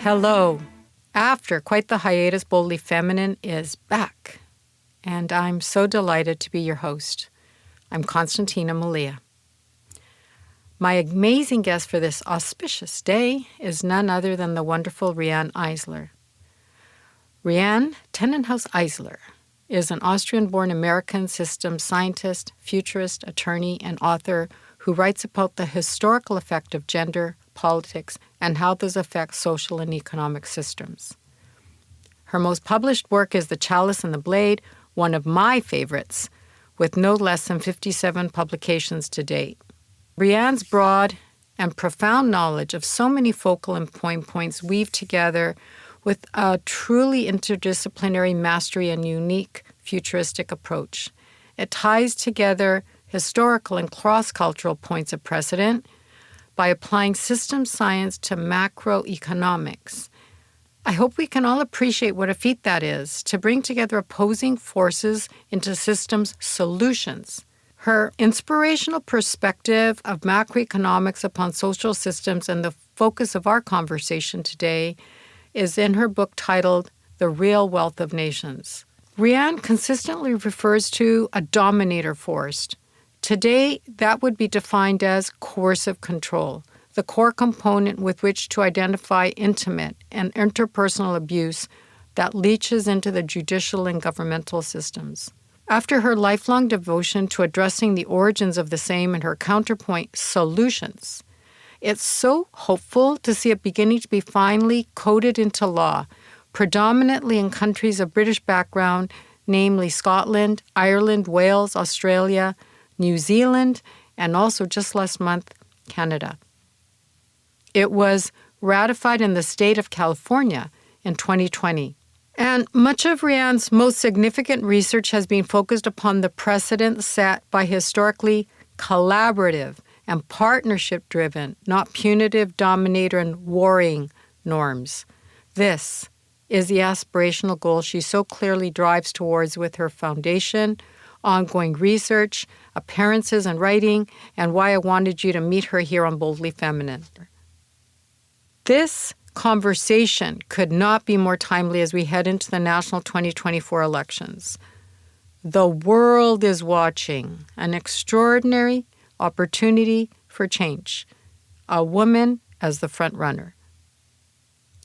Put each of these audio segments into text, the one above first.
Hello. After quite the hiatus, Boldly Feminine is back, and I'm so delighted to be your host. I'm Konstantina Mahlia. My amazing guest for this auspicious day is none other than the wonderful Riane Eisler. Riane Tennenhaus Eisler is an Austrian-born American systems scientist, futurist, attorney, and author who writes about the historical effect of gender, politics, and how those affect social and economic systems. Her most published work is The Chalice and the Blade, one of my favorites, with no less than 57 publications to date. Riane's broad and profound knowledge of so many focal and point points weave together with a truly interdisciplinary mastery and unique futuristic approach. It ties together historical and cross-cultural points of precedent by applying system science to macroeconomics. I hope we can all appreciate what a feat that is, to bring together opposing forces into systems solutions. Her inspirational perspective of macroeconomics upon social systems and the focus of our conversation today is in her book titled The Real Wealth of Nations. Riane consistently refers to a dominator force. Today, that would be defined as coercive control, the core component with which to identify intimate and interpersonal abuse that leaches into the judicial and governmental systems. After her lifelong devotion to addressing the origins of the same and her counterpoint solutions, it's so hopeful to see it beginning to be finally coded into law, predominantly in countries of British background, namely Scotland, Ireland, Wales, Australia, New Zealand, and also just last month, Canada. It was ratified in the state of California in 2020. And much of Riane's most significant research has been focused upon the precedent set by historically collaborative and partnership-driven, not punitive, dominator, and warring norms. This is the aspirational goal she so clearly drives towards with her foundation, ongoing research, appearances and writing, and why I wanted you to meet her here on Boldly Feminine. This conversation could not be more timely as we head into the national 2024 elections. The world is watching an extraordinary opportunity for change, a woman as the front runner.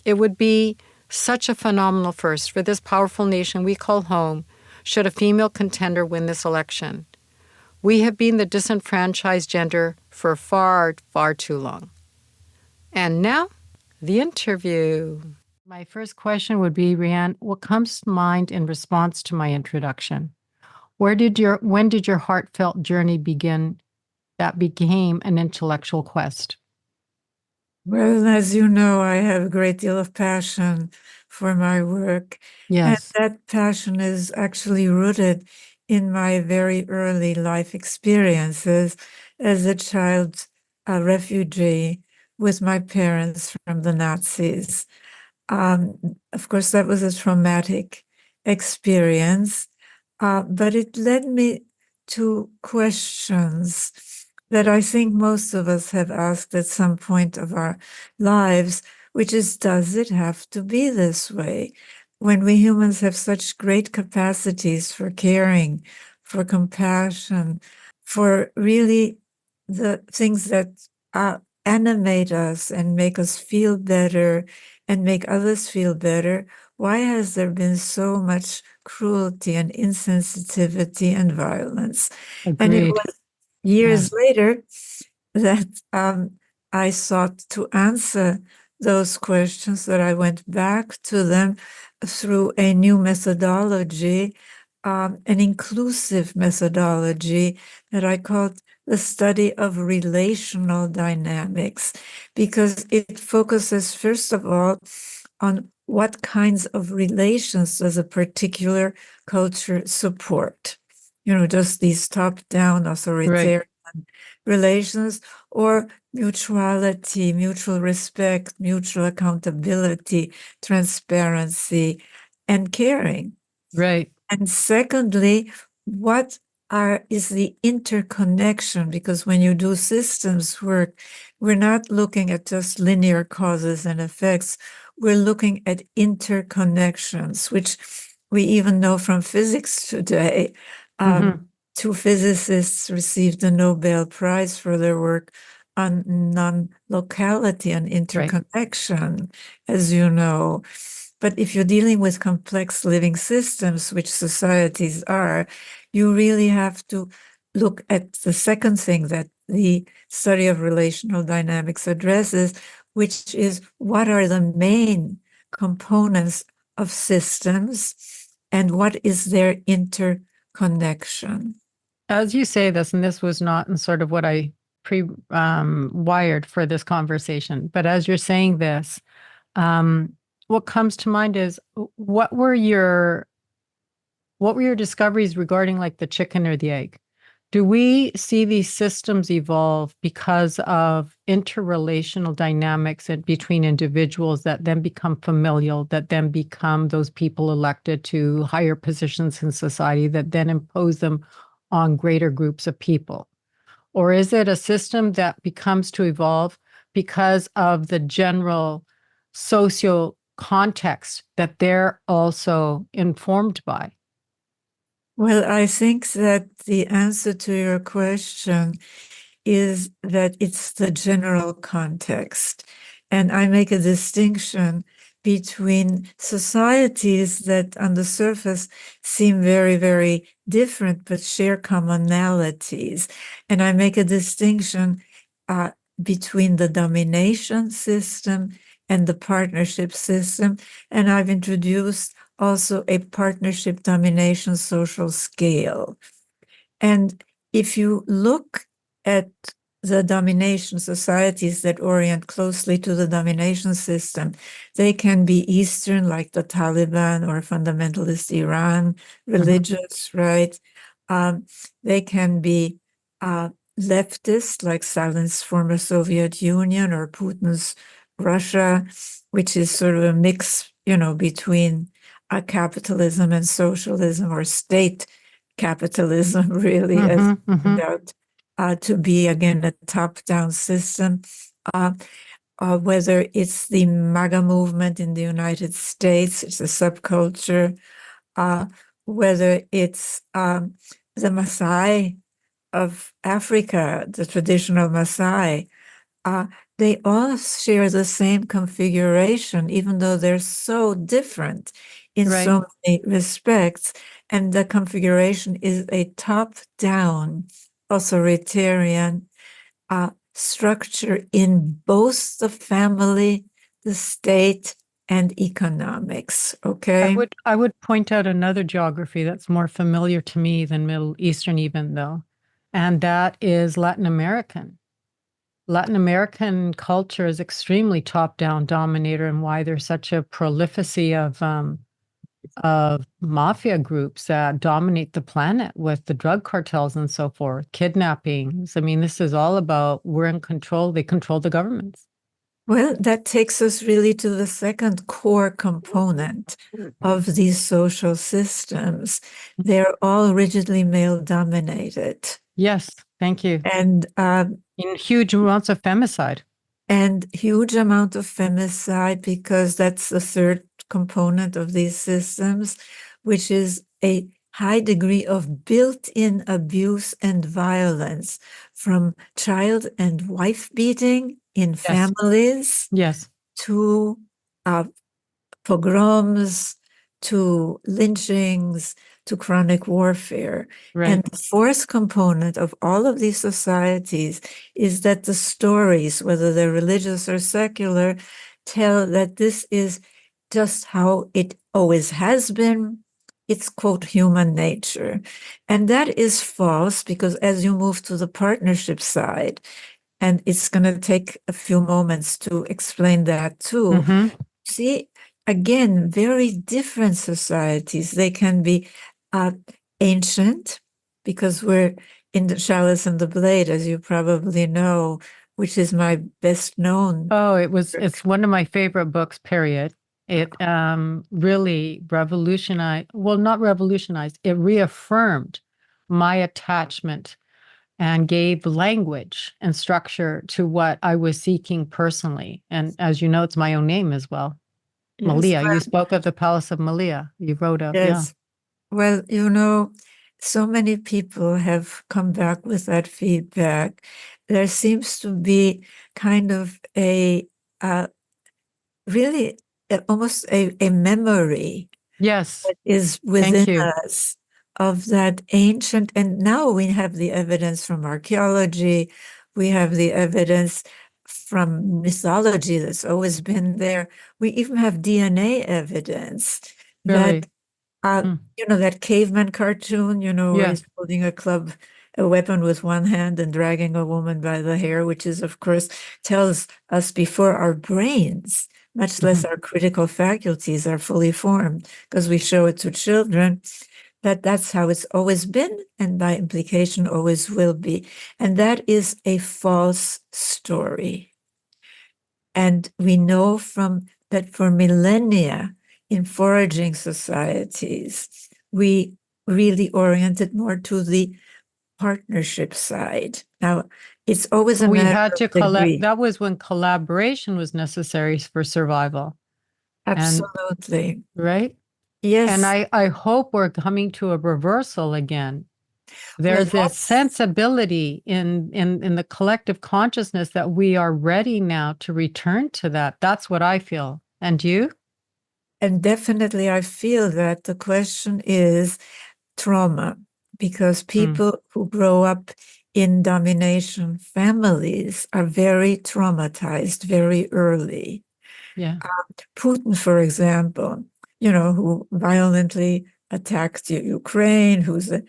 It would be such a phenomenal first for this powerful nation we call home should a female contender win this election. We have been the disenfranchised gender for far, far too long. And now, the interview. My first question would be, Riane, what comes to mind in response to my introduction? When did your heartfelt journey begin that became an intellectual quest? Well, as you know, I have a great deal of passion for my work. Yes. And that passion is actually rooted in my very early life experiences as a child, a refugee with my parents from the Nazis. Of course, that was a traumatic experience, but it led me to questions that I think most of us have asked at some point of our lives, which is, does it have to be this way? When we humans have such great capacities for caring, for compassion, for really the things that animate us and make us feel better and make others feel better, why has there been so much cruelty and insensitivity and violence? Agreed. And it was years later that I sought to answer those questions, that I went back to them through a new methodology, an inclusive methodology that I called the study of relational dynamics, because it focuses, first of all, on what kinds of relations does a particular culture support. Just these top-down authoritarian relations, or mutuality, mutual respect, mutual accountability, transparency, and caring. Right. And secondly, what is the interconnection? Because when you do systems work, we're not looking at just linear causes and effects. we're looking at interconnections, which we even know from physics today. Two physicists received the Nobel Prize for their work on non-locality and interconnection, as you know. But if you're dealing with complex living systems, which societies are, you really have to look at the second thing that the study of relational dynamics addresses, which is what are the main components of systems and what is their interconnection. As you say this, and this was not in sort of what I wired for this conversation, but as you're saying this, what comes to mind is what were your discoveries regarding like the chicken or the egg? Do we see these systems evolve because of interrelational dynamics between individuals that then become familial, that then become those people elected to higher positions in society that then impose them on greater groups of people? Or is it a system that becomes to evolve because of the general social context that they're also informed by? Well, I think that the answer to your question is that it's the general context. And I make a distinction between societies that on the surface seem very, very different, but share commonalities. And I make a distinction between the domination system and the partnership system. And I've introduced also a partnership domination social scale. And if you look at the domination societies that orient closely to the domination system, they can be Eastern, like the Taliban or fundamentalist Iran, religious, right? They can be leftist, like Stalin's former Soviet Union or Putin's Russia, which is sort of a mix, between capitalism and socialism, or state capitalism, really, as it turned out to be, again, a top-down system. Whether it's the MAGA movement in the United States, it's a subculture, whether it's the Maasai of Africa, the traditional Maasai, they all share the same configuration, even though they're so different in so many respects. And the configuration is a top-down authoritarian structure in both the family, the state, and economics. Okay. I would point out another geography that's more familiar to me than Middle Eastern, even though, and that is Latin American. Latin American culture is extremely top-down dominator, and why there's such a prolificity of mafia groups that dominate the planet with the drug cartels and so forth, kidnappings. I mean, this is all about we're in control. They control the governments. Well, that takes us really to the second core component of these social systems. They're all rigidly male-dominated. Yes, thank you. And in huge amounts of femicide. And huge amount of femicide, because that's the third component of these systems, which is a high degree of built-in abuse and violence, from child and wife beating in families, to pogroms, to lynchings, to chronic warfare. And the fourth component of all of these societies is that the stories, whether they're religious or secular, tell that this is just how it always has been. It's, quote, human nature. And that is false, because as you move to the partnership side, and it's going to take a few moments to explain that too, see, again, very different societies. They can be ancient, because we're in the Chalice and the Blade, as you probably know, which is my best known. Oh, it's one of my favorite books, period. It really revolutionized, well, not revolutionized, it reaffirmed my attachment and gave language and structure to what I was seeking personally. And as you know, it's my own name as well. Yes. Mahlia. You spoke of the Palace of Mahlia. You wrote of, yeah. Yes. Well, so many people have come back with that feedback. There seems to be kind of a really almost a memory Yes. that is Thank within you. us of that ancient, and now we have the evidence from archaeology, we have the evidence from mythology that's always been there. We even have DNA evidence Really. that that caveman cartoon, where Yes. he's holding a weapon with one hand and dragging a woman by the hair, which is, of course, tells us before our brains, much less our critical faculties, are fully formed, because we show it to children, that's how it's always been, and by implication always will be. And that is a false story. And we know from that for millennia in foraging societies, we really oriented more to the partnership side. Now, it's always a We matter had to of degree. that was when collaboration was necessary for survival. Absolutely. Right? Yes. And I hope we're coming to a reversal again. Well, There's this sensibility in the collective consciousness that we are ready now to return to that. That's what I feel. And you? And definitely I feel that the question is trauma, because people who grow up in domination families are very traumatized very early. Yeah. Putin, for example, who violently attacked Ukraine, who's a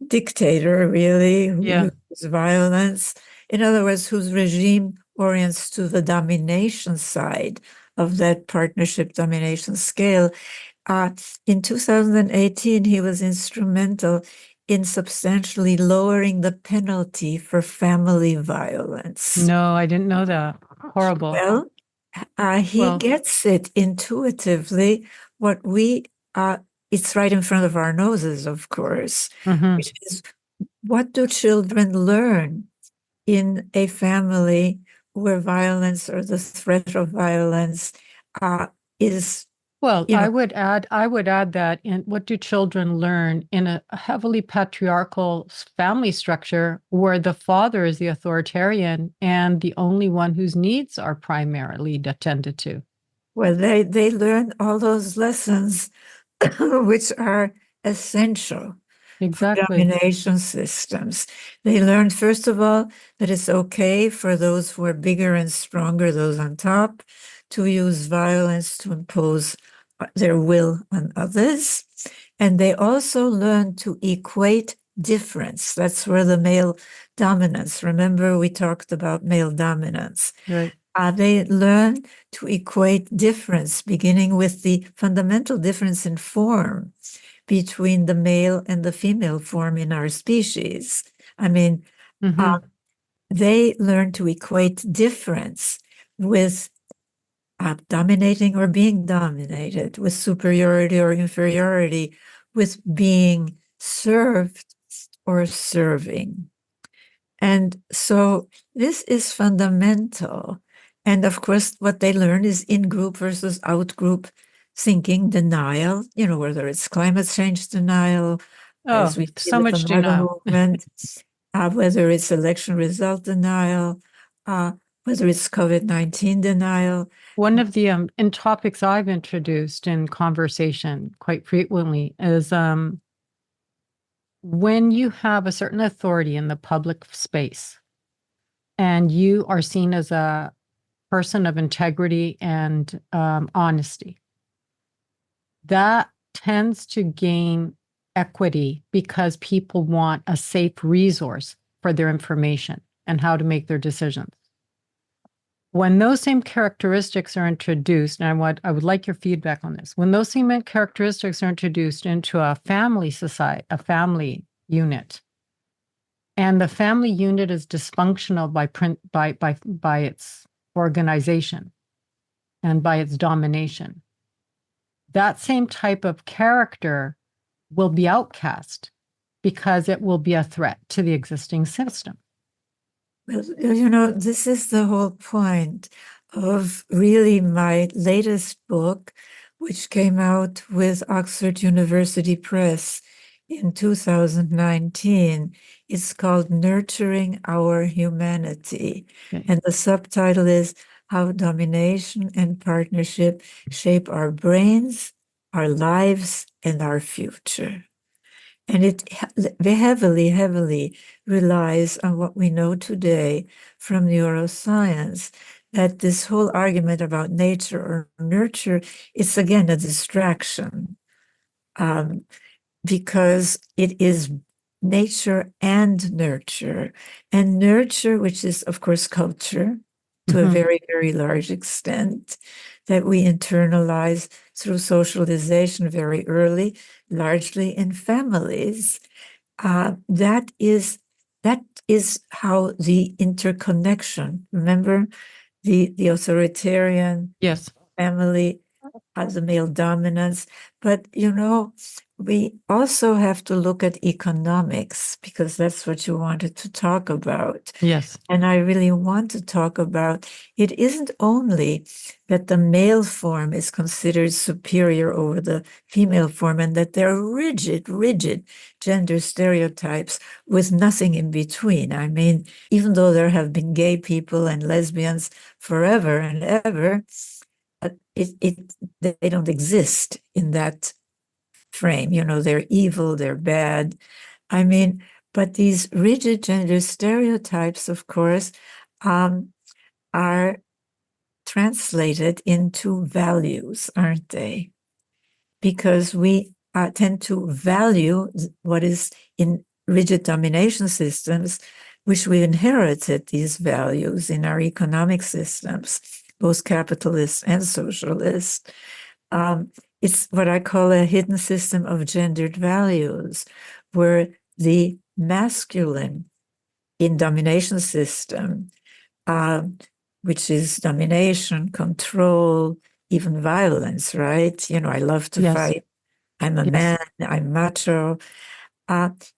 dictator, really, who uses violence. In other words, whose regime orients to the domination side of that partnership domination scale. In 2018, he was instrumental in substantially lowering the penalty for family violence. No, I didn't know that. Horrible. Well, he gets it intuitively. It's right in front of our noses, of course, which is, what do children learn in a family where violence or the threat of violence is Well, I would add that in what do children learn in a heavily patriarchal family structure where the father is the authoritarian and the only one whose needs are primarily attended to? Well, they learn all those lessons which are essential for domination systems. They learn, first of all, that it's okay for those who are bigger and stronger, those on top, to use violence to impose their will on others. And they also learn to equate difference. That's where the male dominance, remember we talked about male dominance. Right. They learn to equate difference, beginning with the fundamental difference in form between the male and the female form in our species. I mean, they learn to equate difference with dominating or being dominated, with superiority or inferiority, with being served or serving. And so this is fundamental. And of course, what they learn is in-group versus out-group thinking, denial, whether it's climate change denial, as we see so with much the MAGA denial. movement, whether it's election result denial, whether it's COVID-19 denial. One of the in topics I've introduced in conversation quite frequently is when you have a certain authority in the public space and you are seen as a person of integrity and honesty, that tends to gain equity because people want a safe resource for their information and how to make their decisions. When those same characteristics are introduced, and I would like your feedback on this, when those same characteristics are introduced into a family society, a family unit, and the family unit is dysfunctional by its organization and by its domination, that same type of character will be outcast because it will be a threat to the existing system. Well, this is the whole point. of really my latest book, which came out with Oxford University Press in 2019. It's called Nurturing Our Humanity. Okay. And the subtitle is How Domination and Partnership Shape Our Brains, Our Lives, and Our Future. And it heavily, heavily relies on what we know today from neuroscience, that this whole argument about nature or nurture is again a distraction, because it is nature and nurture. And nurture, which is, of course, culture to a very, very large extent, that we internalize through socialization very early, largely in families. That is how the interconnection. Remember, the authoritarian Yes. family has the male dominance, but we also have to look at economics, because that's what you wanted to talk about. Yes. And I really want to talk about, it isn't only that the male form is considered superior over the female form, and that there are rigid gender stereotypes with nothing in between. I mean, even though there have been gay people and lesbians forever and ever, they don't exist in that frame. They're evil, they're bad. I mean, but these rigid gender stereotypes, of course, are translated into values, aren't they? Because we tend to value what is in rigid domination systems, which we inherited these values in our economic systems, both capitalist and socialist. It's what I call a hidden system of gendered values, where the masculine in domination system, which is domination, control, even violence, right? I love to fight. I'm a man, I'm macho,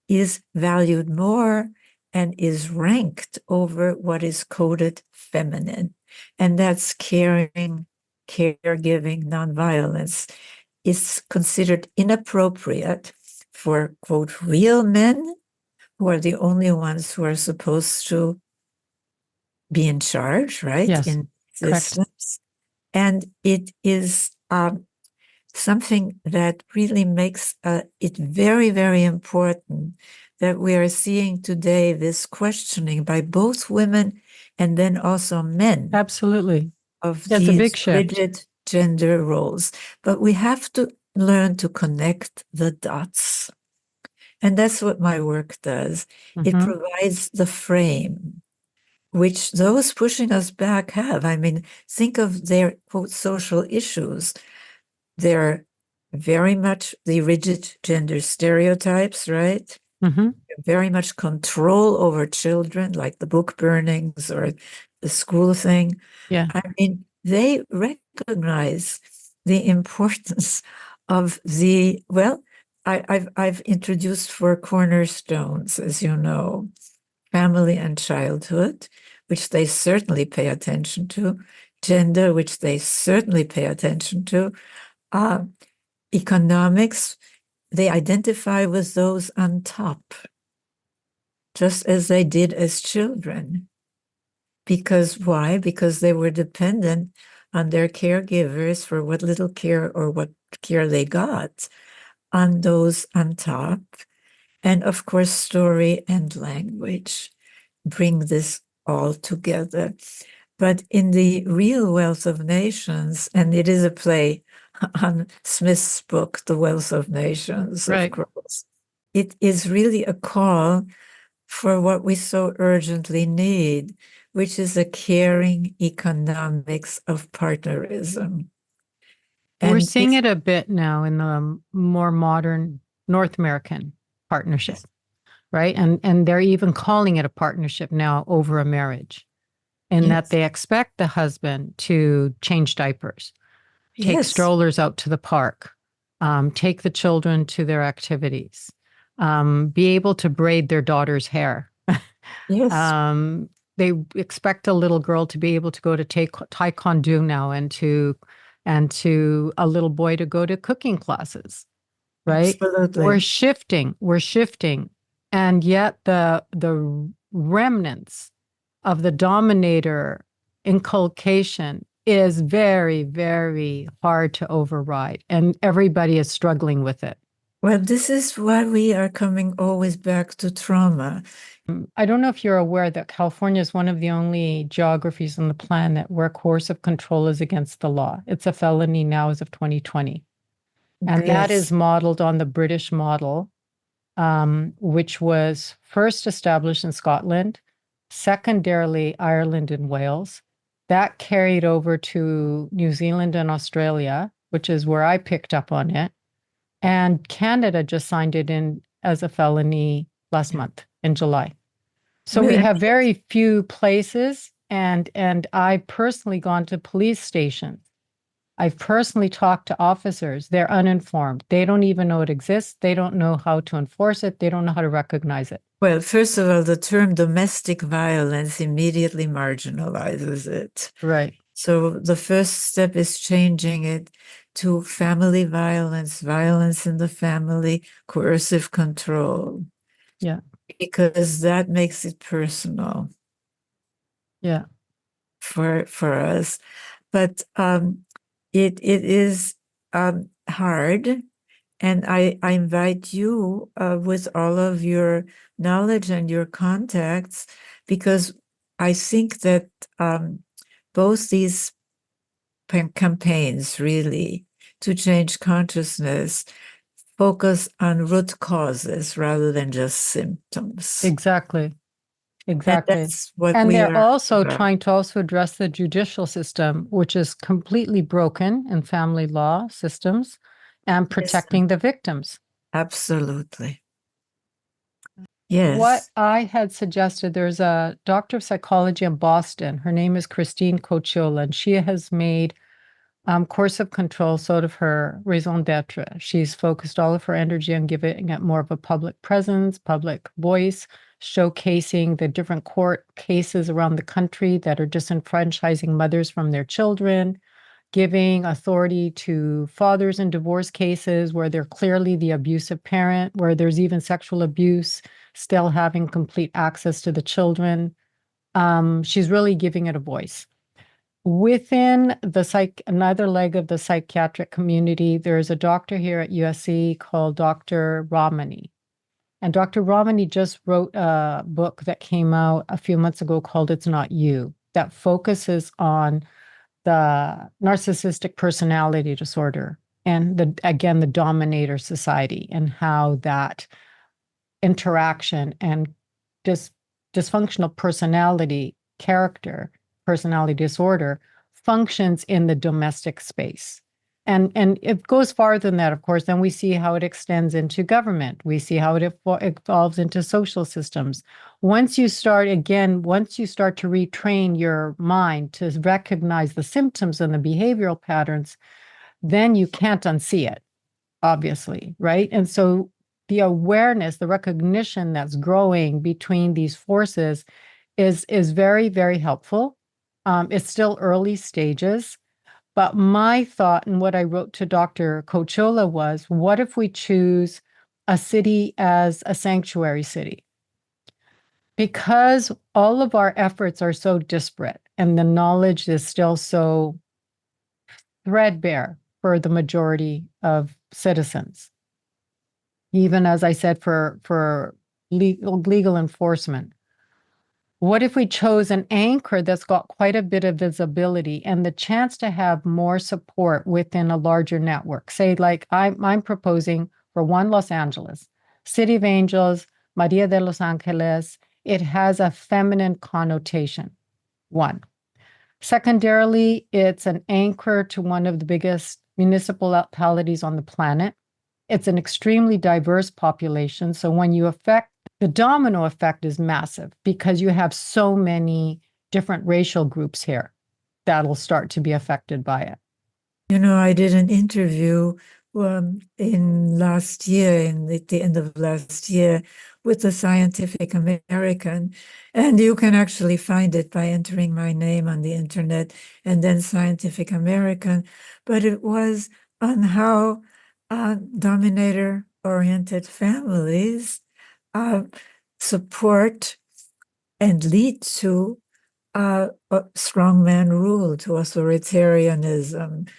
is valued more and is ranked over what is coded feminine. And that's caring, caregiving, nonviolence. Is considered inappropriate for, quote, real men, who are the only ones who are supposed to be in charge, right? Yes, in systems. And it is something that really makes it very, very important that we are seeing today this questioning by both women and then also men. Absolutely. Of That's a big these shift. rigid gender roles. But we have to learn to connect the dots. And that's what my work does. It provides the frame, which those pushing us back have. I mean, think of their, quote, social issues. They're very much the rigid gender stereotypes, right? Very much control over children, like the book burnings or the school thing. Yeah. I mean, they recognize the importance of I've introduced 4 cornerstones, as you know: family and childhood, which they certainly pay attention to; gender, which they certainly pay attention to; economics, they identify with those on top, just as they did as children. Because why? Because they were dependent on their caregivers for what little care or what care they got, on those on top. And of course, story and language bring this all together. But in the real Wealth of Nations, and it is a play on Smith's book, The Wealth of Nations, of course, it is really a call for what we so urgently need, which is a caring economics of partnerism. We're seeing it a bit now in the more modern North American partnership, right? And they're even calling it a partnership now over a marriage, in that they expect the husband to change diapers, take strollers out to the park, take the children to their activities, be able to braid their daughter's hair. They expect a little girl to be able to go to taekwondo now, and to a little boy to go to cooking classes, right? Absolutely. We're shifting. And yet the remnants of the dominator inculcation is very, very hard to override. And everybody is struggling with it. Well, this is why we are coming always back to trauma. I don't know if you're aware that California is one of the only geographies on the planet where coercive control is against the law. It's a felony now as of 2020. And that is modeled on the British model, which was first established in Scotland, secondarily Ireland and Wales. That carried over to New Zealand and Australia, which is where I picked up on it. And Canada just signed it in as a felony last month in July. So we have very few places, and I've personally gone to police stations. I've personally talked to officers. They're uninformed. They don't even know it exists. They don't know how to enforce it. They don't know how to recognize it. Well, first of all, the term domestic violence immediately marginalizes it. Right. So the first step is changing it to family violence, violence in the family, coercive control. Yeah. Because that makes it personal. Yeah. For us. But it is hard. And I invite you with all of your knowledge and your contacts, because I think that both these campaigns really to change consciousness focus on root causes rather than just symptoms. Exactly. And that's what and we they're are also about. trying to also address the judicial system, which is completely broken in family law systems, and protecting the victims. Absolutely. Yes. What I had suggested, there's a doctor of psychology in Boston. Her name is Christine Cocciola, and she has made coercive control sort of her raison d'etre. She's focused all of her energy on giving it more of a public presence, public voice, showcasing the different court cases around the country that are disenfranchising mothers from their children, giving authority to fathers in divorce cases where they're clearly the abusive parent, where there's even sexual abuse, still having complete access to the children. She's really giving it a voice. Within the another leg of the psychiatric community, there's a doctor here at USC called Dr. Ramani. And Dr. Ramani just wrote a book that came out a few months ago called It's Not You, that focuses on the narcissistic personality disorder and the dominator society, and how that interaction and dysfunctional personality disorder functions in the domestic space. And it goes farther than that, of course. Then we see how it extends into government. We see how it evolves into social systems. Once you start to retrain your mind to recognize the symptoms and the behavioral patterns, then you can't unsee it, obviously, right? And so the awareness, the recognition that's growing between these forces is very, very helpful. It's still early stages. But my thought and what I wrote to Dr. Cocciola was, what if we choose a city as a sanctuary city? Because all of our efforts are so disparate and the knowledge is still so threadbare for the majority of citizens. Even as I said, for legal enforcement. What if we chose an anchor that's got quite a bit of visibility and the chance to have more support within a larger network? Say, like I'm proposing for one, Los Angeles, City of Angels, Maria de Los Angeles. It has a feminine connotation, one. Secondarily, it's an anchor to one of the biggest municipalities on the planet. It's an extremely diverse population. So when you the domino effect is massive because you have so many different racial groups here that'll start to be affected by it. You know, I did an interview in last year, at the end of last year, with the Scientific American. And you can actually find it by entering my name on the internet and then Scientific American. But it was on how dominator-oriented families support and lead to strongman rule, to authoritarianism,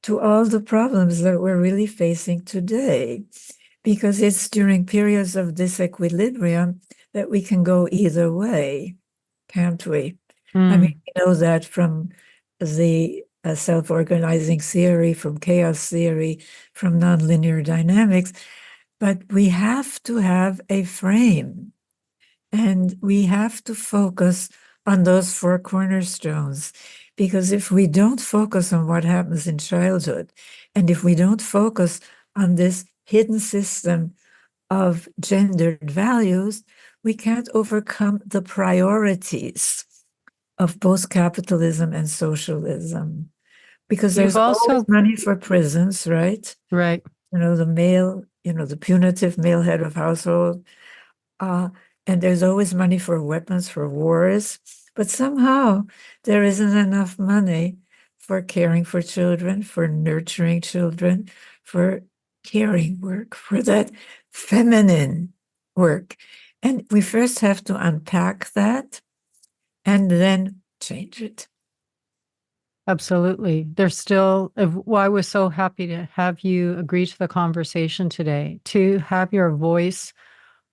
to all the problems that we're really facing today. Because it's during periods of disequilibrium that we can go either way, can't we? I mean, we know that from the self-organizing theory, from chaos theory, from nonlinear dynamics, but we have to have a frame, and we have to focus on those four cornerstones. Because if we don't focus on what happens in childhood, and if we don't focus on this hidden system of gendered values, we can't overcome the priorities of both capitalism and socialism. Because there's always money for prisons, right? Right. The male, the punitive male head of household. And there's always money for weapons, for wars. But somehow there isn't enough money for caring for children, for nurturing children, for caring work, for that feminine work. And we first have to unpack that and then change it. Absolutely. There's still, I was so happy to have you agree to the conversation today, to have your voice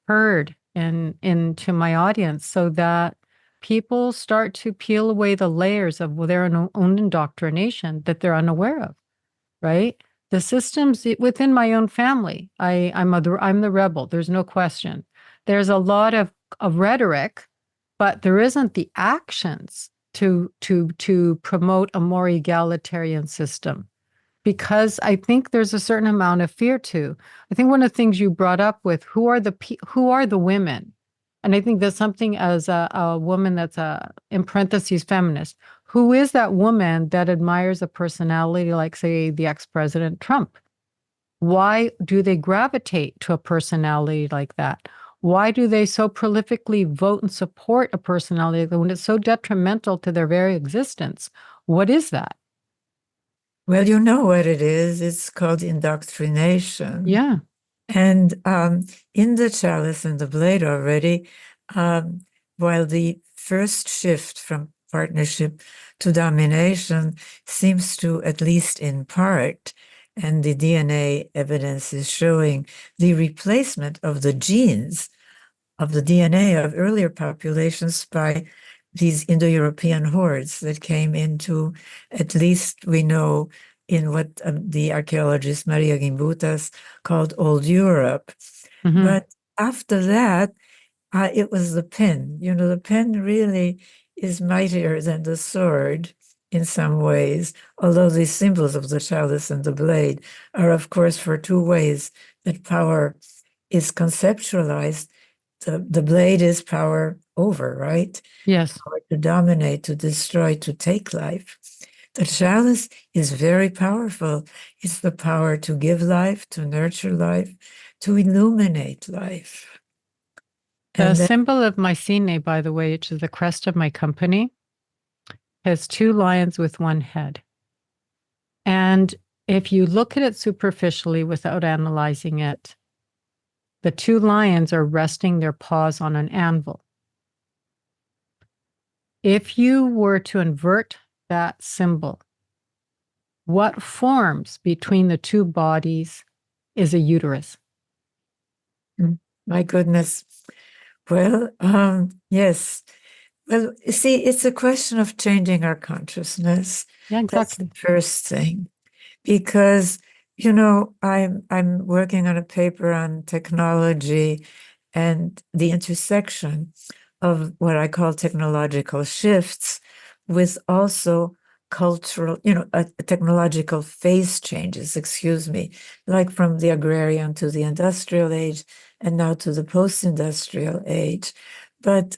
heard into my audience, so that people start to peel away the layers of their own indoctrination that they're unaware of, right? The systems within my own family, I'm the rebel. There's no question. There's a lot of rhetoric, but there isn't the actions to promote a more egalitarian system. Because I think there's a certain amount of fear too. I think one of the things you brought up with who are the women, and I think that's something as a woman that's in parentheses feminist. Who is that woman that admires a personality like, say, the ex-president Trump? Why do they gravitate to a personality like that? Why do they so prolifically vote and support a personality like that when it's so detrimental to their very existence? What is that? Well, you know what it is. It's called indoctrination. Yeah. And in the Chalice and the Blade already, while the first shift from partnership to domination seems to, at least in part, and the DNA evidence is showing the replacement of the genes of the DNA of earlier populations by these Indo-European hordes that came into, at least we know, in what the archaeologist Maria Gimbutas called Old Europe. Mm-hmm. But after that, it was the pen. The pen really is mightier than the sword in some ways, although the symbols of the chalice and the blade are, of course, for two ways that power is conceptualized. The blade is power over, right? Yes. Power to dominate, to destroy, to take life. The chalice is very powerful. It's the power to give life, to nurture life, to illuminate life. The symbol of Mycenae, by the way, which is the crest of my company, has two lions with one head. And if you look at it superficially without analyzing it, the two lions are resting their paws on an anvil. If you were to invert that symbol, what forms between the two bodies is a uterus? My goodness. Well, yes. Well, you see, it's a question of changing our consciousness. Yeah, exactly. That's the first thing. Because, I'm working on a paper on technology and the intersection of what I call technological shifts with also cultural, technological phase changes, like from the agrarian to the industrial age and now to the post-industrial age. But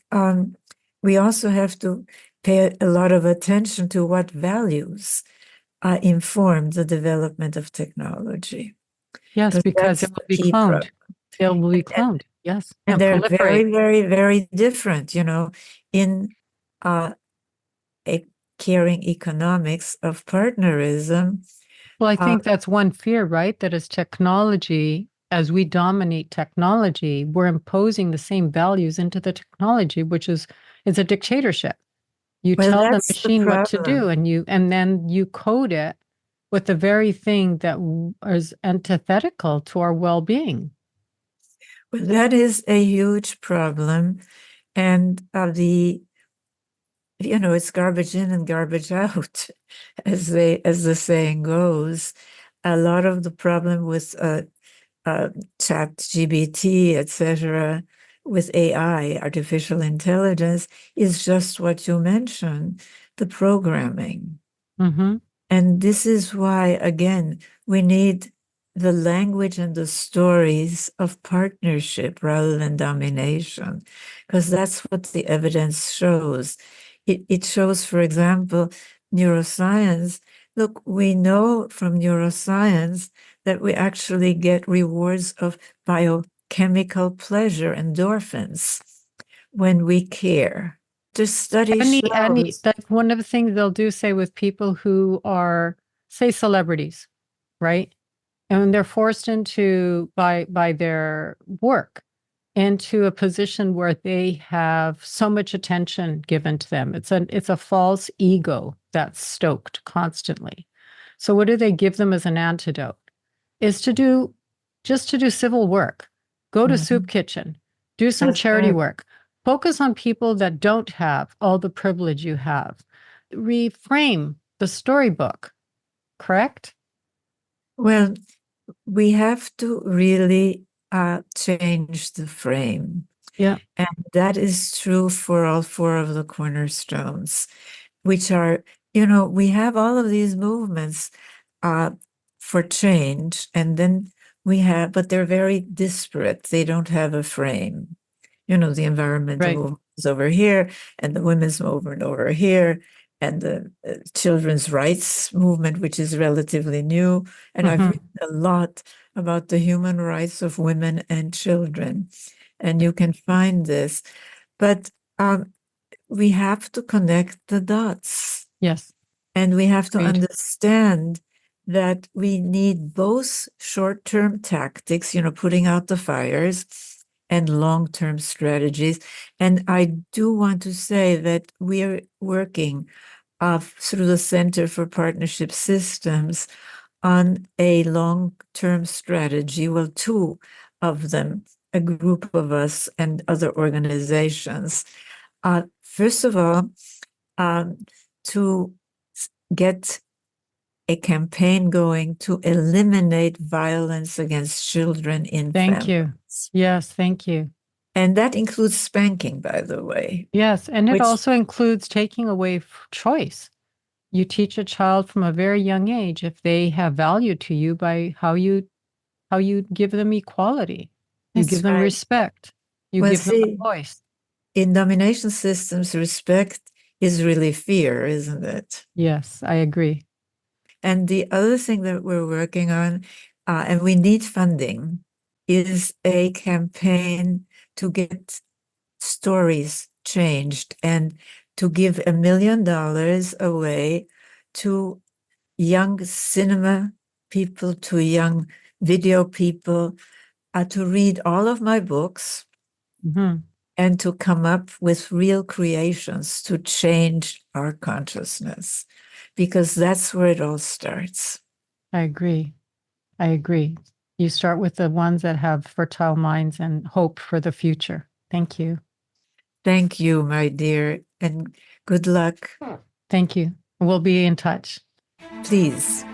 we also have to pay a lot of attention to what values inform the development of technology. Yes, because that's it will the be key cloned. problem. It will be cloned. Yes. And they're proliferate. very, very, very different, in a caring economics of partnerism. Well, I think that's one fear, right? That as technology, as we dominate technology, we're imposing the same values into the technology, which is a dictatorship. You tell the machine what to do, and then you code it with the very thing that is antithetical to our well-being. Well, that is a huge problem. And it's garbage in and garbage out, as the saying goes. A lot of the problem with chat GBT, etc., with AI, artificial intelligence, is just what you mentioned, the programming. Mm-hmm. And this is why, again, we need the language and the stories of partnership rather than domination, because that's what the evidence shows. It shows, for example, neuroscience. Look, we know from neuroscience that we actually get rewards of biochemical pleasure, endorphins, when we care. The study shows. That's one of the things they'll do, say, with people who are, say, celebrities, right? And they're forced into by their work into a position where they have so much attention given to them. It's a false ego that's stoked constantly. So what do they give them as an antidote? Is to do civil work, go to soup kitchen, do some charity work, focus on people that don't have all the privilege you have, reframe the storybook, correct? Well, we have to really change the frame. Yeah. And that is true for all four of the cornerstones, which are, we have all of these movements for change, and then but they're very disparate. They don't have a frame. The environmental movement is over here, and the women's movement over here, and the children's rights movement, which is relatively new. And I've written a lot about the human rights of women and children, and you can find this. But we have to connect the dots. Yes. And we have to understand that we need both short-term tactics, putting out the fires, and long-term strategies. And I do want to say that we're working through the Center for Partnership Systems on a long-term strategy. Well, two of them, a group of us and other organizations. First of all, to get a campaign going to eliminate violence against children in families. Thank you. Yes, thank you. And that includes spanking, by the way. Yes, and it also includes taking away choice. You teach a child from a very young age if they have value to you by how you give them equality. You give them respect. You give them a voice. In domination systems, respect is really fear, isn't it? Yes, I agree. And the other thing that we're working on, and we need funding, is a campaign to get stories changed and to give $1 million away to young cinema people, to young video people, to read all of my books and to come up with real creations to change our consciousness, because that's where it all starts. I agree. You start with the ones that have fertile minds and hope for the future. Thank you. Thank you, my dear, and good luck. Thank you. We'll be in touch. Please.